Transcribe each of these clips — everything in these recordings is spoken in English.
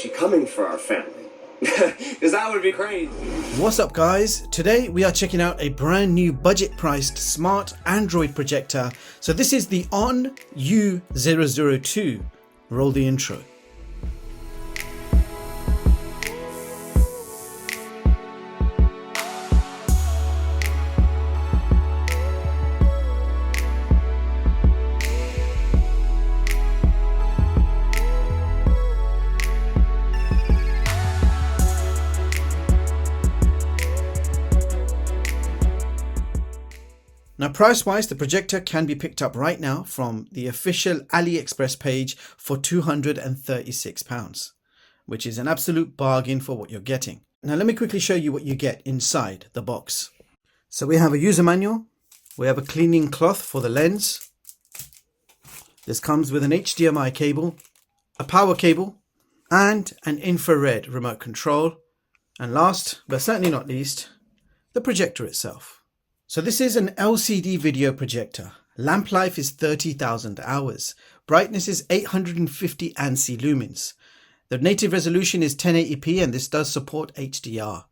actually coming for our family. Because that would be crazy. What's up guys? Today we are checking out a brand new budget priced smart Android projector. So this is the AUN U002. Roll the intro. Now price wise, the projector can be picked up right now from the official AliExpress page for £236, which is an absolute bargain for what you're getting. Now let me quickly show you what you get inside the box. So we have a user manual, we have a cleaning cloth for the lens. This comes with an HDMI cable, a power cable, and an infrared remote control. And last, but certainly not least, the projector itself. So this is an LCD video projector. Lamp life is 30,000 hours. Brightness is 850 ANSI lumens. The native resolution is 1080p and this does support HDR.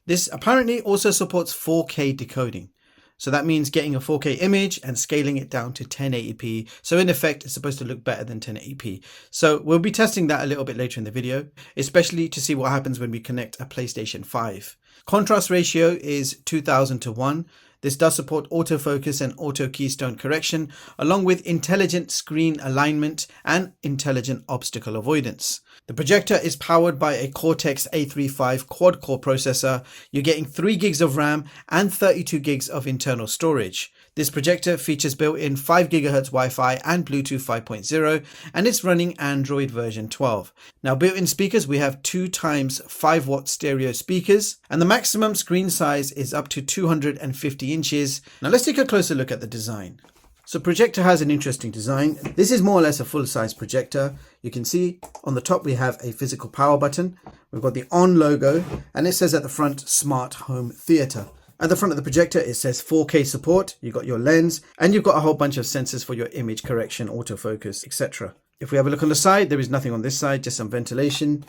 This apparently also supports 4K decoding. So that means getting a 4K image and scaling it down to 1080p. So in effect, it's supposed to look better than 1080p. So we'll be testing that a little bit later in the video, especially to see what happens when we connect a PlayStation 5. Contrast ratio is 2000:1. This does support autofocus and auto keystone correction, along with intelligent screen alignment and intelligent obstacle avoidance. The projector is powered by a Cortex A35 Quad-core processor. You're getting 3 gigs of RAM and 32 gigs of internal storage. This projector features built-in 5 GHz Wi-Fi and Bluetooth 5.0, and it's running Android version 12. Now built-in speakers, we have 2x 5-watt stereo speakers, and the maximum screen size is up to 250 inches. Now let's take a closer look at the design. So projector has an interesting design. This is more or less a full-size projector. You can see on the top we have a physical power button. We've got the AUN logo, and it says at the front, Smart Home Theater. At the front of the projector, it says 4K support. You've got your lens, and you've got a whole bunch of sensors for your image correction, autofocus, etc. If we have a look on the side, there is nothing on this side, just some ventilation.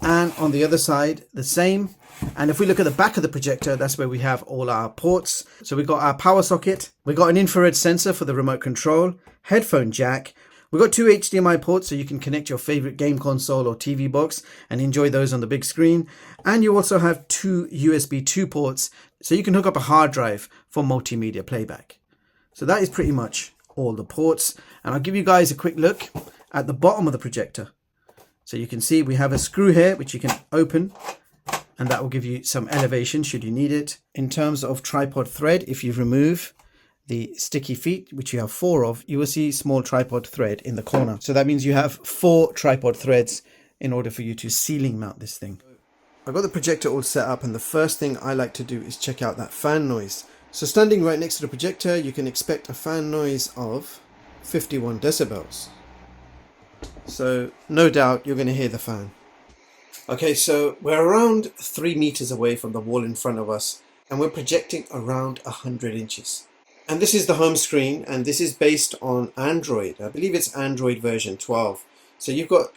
And on the other side, the same. And if we look at the back of the projector, that's where we have all our ports. So we've got our power socket. We've got an infrared sensor for the remote control, headphone jack. We've got 2 HDMI ports so you can connect your favorite game console or TV box and enjoy those on the big screen. And you also have 2 USB 2 ports so you can hook up a hard drive for multimedia playback. So that is pretty much all the ports. And I'll give you guys a quick look at the bottom of the projector. So you can see we have a screw here which you can open, and that will give you some elevation should you need it. In terms of tripod thread, if you remove the sticky feet, which you have 4 of, you will see small tripod thread in the corner. So that means you have 4 tripod threads in order for you to ceiling mount this thing. I've got the projector all set up, and the first thing I like to do is check out that fan noise. So standing right next to the projector, you can expect a fan noise of 51 decibels. So no doubt you're going to hear the fan. Okay, so we're around 3 meters away from the wall in front of us, and we're projecting around 100 inches. And this is the home screen, and this is based on Android. I believe it's Android version 12. So you've got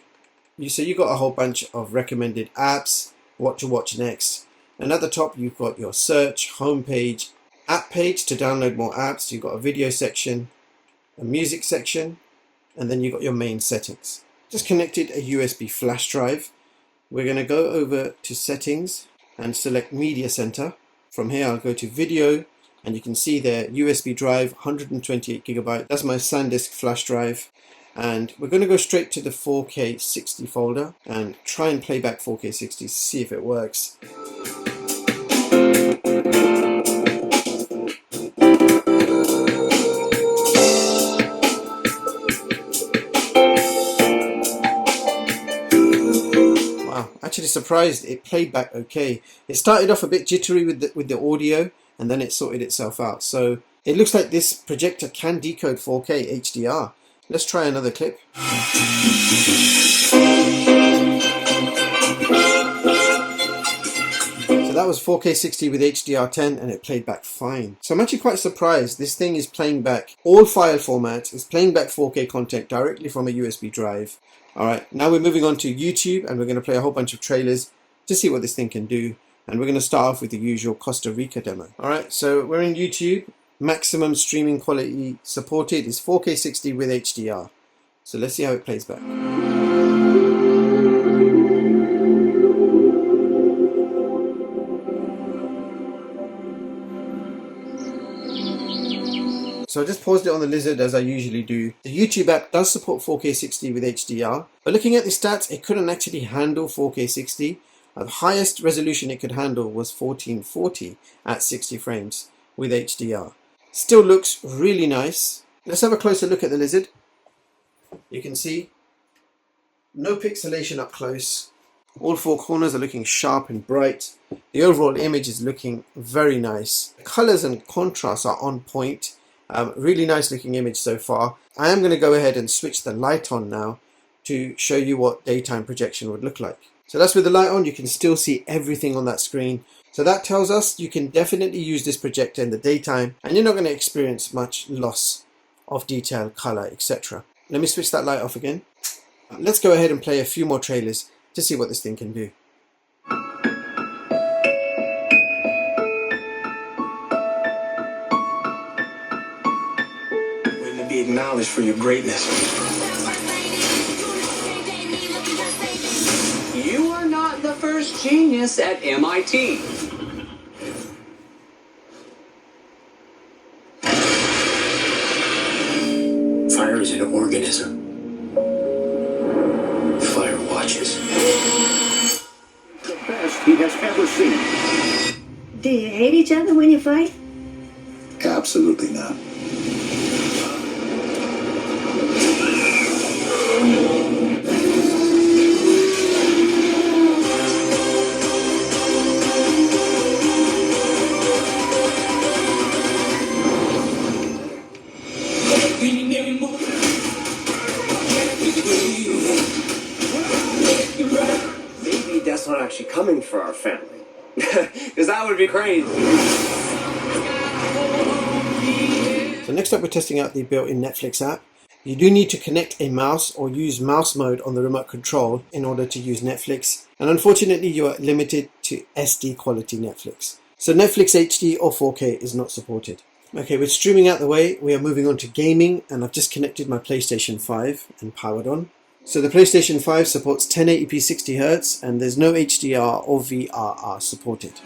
a whole bunch of recommended apps, what to watch next. And at the top you've got your search, home page, app page to download more apps. You've got a video section, a music section, and then you've got your main settings. Just connected a USB flash drive. We're going to go over to settings and select media center. From here I'll go to video, and you can see there USB drive 128 gigabyte. That's my SanDisk flash drive, and we're going to go straight to the 4K 60 folder and try and play back 4K 60 to see if it works. Actually surprised it played back okay. It started off a bit jittery with the audio, and then it sorted itself out. So it looks like this projector can decode 4K HDR. Let's try another clip. So that was 4K 60 with HDR10, and it played back fine. So I'm actually quite surprised. This thing is playing back all file formats. It's playing back 4K content directly from a USB drive. Alright, now we're moving on to YouTube, and we're going to play a whole bunch of trailers to see what this thing can do. And we're going to start off with the usual Costa Rica demo. Alright, so we're in YouTube. Maximum streaming quality supported is 4K 60 with HDR. So let's see how it plays back. So I just paused it on the Lizard as I usually do. The YouTube app does support 4K 60 with HDR, but looking at the stats, it couldn't actually handle 4K 60. The highest resolution it could handle was 1440 at 60 frames with HDR. Still looks really nice. Let's have a closer look at the Lizard. You can see no pixelation up close. All four corners are looking sharp and bright. The overall image is looking very nice. The colors and contrasts are on point. Really nice looking image so far. I am going to go ahead and switch the light on now to show you what daytime projection would look like. So that's with the light on. You can still see everything on that screen. So that tells us you can definitely use this projector in the daytime and you're not going to experience much loss of detail, color, etc. Let me switch that light off again. Let's go ahead and play a few more trailers to see what this thing can do. Be acknowledged for your greatness. You are not the first genius at MIT. Fire is an organism. Fire watches. The best he has ever seen. Do you hate each other when you fight? Absolutely not. Maybe that's not actually coming for our family. Because that would be crazy. So next up we're testing out the built-in Netflix app. You do need to connect a mouse or use mouse mode on the remote control in order to use Netflix. And unfortunately you are limited to SD quality Netflix. So Netflix HD or 4K is not supported. Okay, with streaming out the way, we are moving on to gaming, and I've just connected my PlayStation 5 and powered on. So the PlayStation 5 supports 1080p 60Hz and there's no HDR or VRR supported.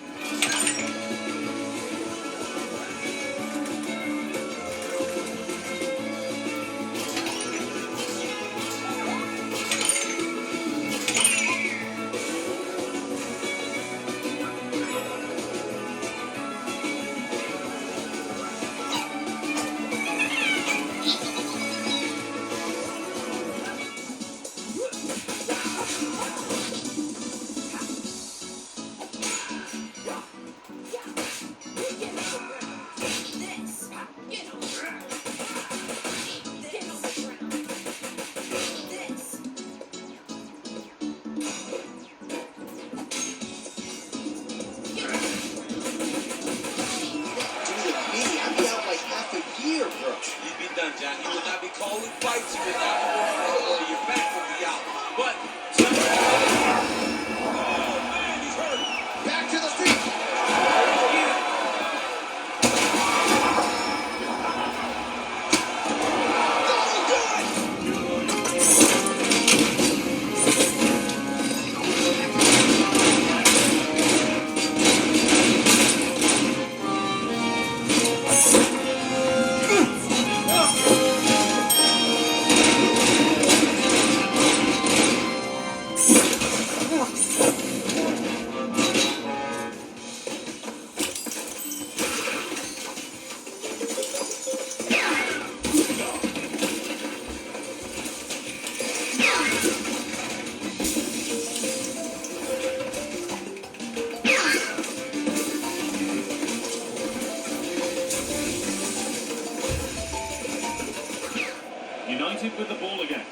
United with the ball again.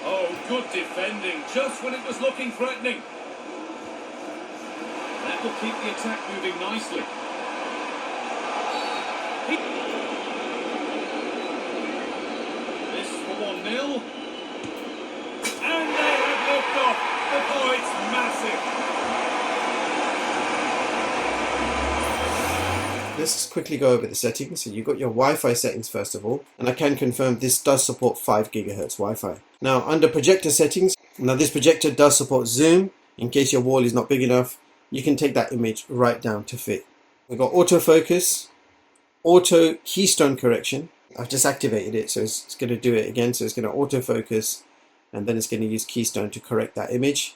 Oh, good defending, just when it was looking threatening. That will keep the attack moving nicely. This for 1-0. Oh, it's massive. Let's just quickly go over the settings. So you've got your Wi-Fi settings first of all, and I can confirm this does support 5 GHz Wi-Fi. Now under projector settings, now this projector does support zoom. In case your wall is not big enough, you can take that image right down to fit. We've got autofocus, auto keystone correction. I've just activated it, so it's going to do it again. So it's going to autofocus, and then it's going to use keystone to correct that image.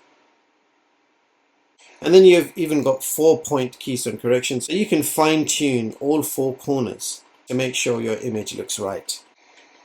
And then you've even got 4-point keystone correction, so you can fine tune all 4 corners to make sure your image looks right.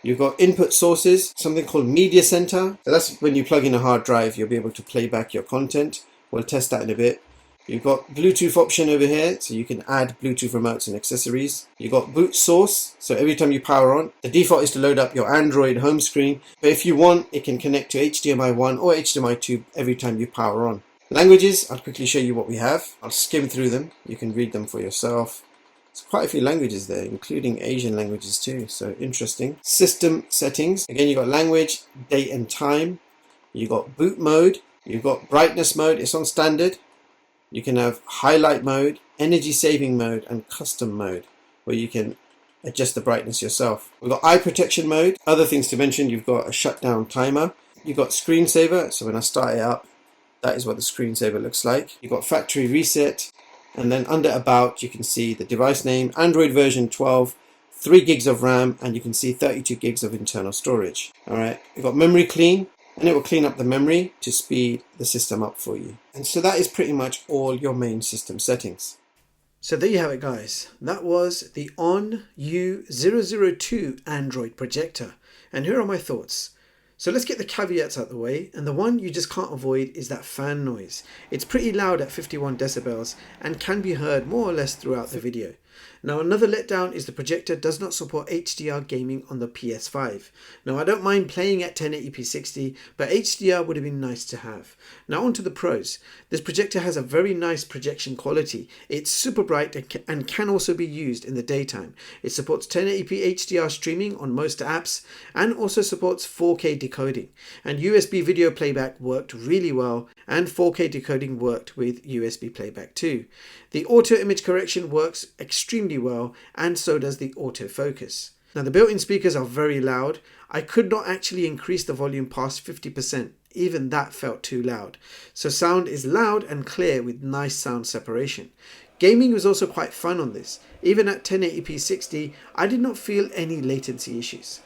You've got input sources, something called media center. So that's when you plug in a hard drive, you'll be able to play back your content. We'll test that in a bit. You've got Bluetooth option over here, so you can add Bluetooth remotes and accessories. You've got boot source, so every time you power on, the default is to load up your Android home screen, but if you want, it can connect to HDMI 1 or HDMI 2 every time you power on. Languages, I'll quickly show you what we have. I'll skim through them, you can read them for yourself. There's quite a few languages there, including Asian languages too, so interesting. System settings, again you've got language, date and time. You've got boot mode, you've got brightness mode, it's on standard. You can have highlight mode, energy saving mode, and custom mode, where you can adjust the brightness yourself. We've got eye protection mode. Other things to mention, you've got a shutdown timer. You've got screensaver, so when I start it up, that is what the screensaver looks like. You've got factory reset, and then under about, you can see the device name, Android version 12, 3 gigs of RAM, and you can see 32 gigs of internal storage. All right, you've got memory clean, and it will clean up the memory to speed the system up for you. And so that is pretty much all your main system settings. So there you have it, guys. That was the AUN U002 Android projector. And here are my thoughts. So let's get the caveats out of the way, and the one you just can't avoid is that fan noise. It's pretty loud at 51 decibels and can be heard more or less throughout the video. Now another letdown is the projector does not support HDR gaming on the PS5. Now I don't mind playing at 1080p 60, but HDR would have been nice to have. Now on to the pros. This projector has a very nice projection quality. It's super bright and can also be used in the daytime. It supports 1080p HDR streaming on most apps and also supports 4K decoding. And USB video playback worked really well, and 4K decoding worked with USB playback too. The auto image correction works extremely well, and so does the autofocus. Now the built-in speakers are very loud. I could not actually increase the volume past 50%. Even that felt too loud. So sound is loud and clear with nice sound separation. Gaming was also quite fun on this. Even at 1080p 60, I did not feel any latency issues.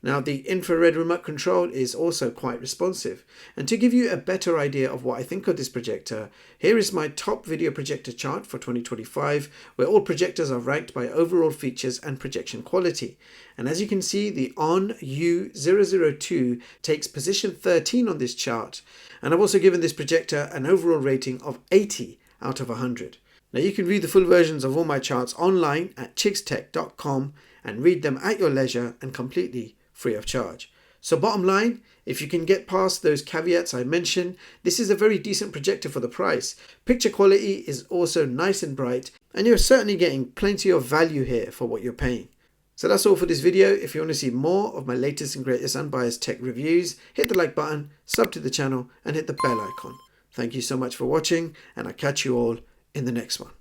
Now the infrared remote control is also quite responsive. And to give you a better idea of what I think of this projector, here is my top video projector chart for 2025, where all projectors are ranked by overall features and projection quality. And as you can see, the AUN U002 takes position 13 on this chart. And I've also given this projector an overall rating of 80 out of 100. Now you can read the full versions of all my charts online at chixtech.com and read them at your leisure and completely free of charge. So bottom line, if you can get past those caveats I mentioned, this is a very decent projector for the price. Picture quality is also nice and bright, and you're certainly getting plenty of value here for what you're paying. So that's all for this video. If you want to see more of my latest and greatest unbiased tech reviews, hit the like button, sub to the channel, and hit the bell icon. Thank you so much for watching, and I'll catch you all in the next one.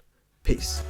Peace.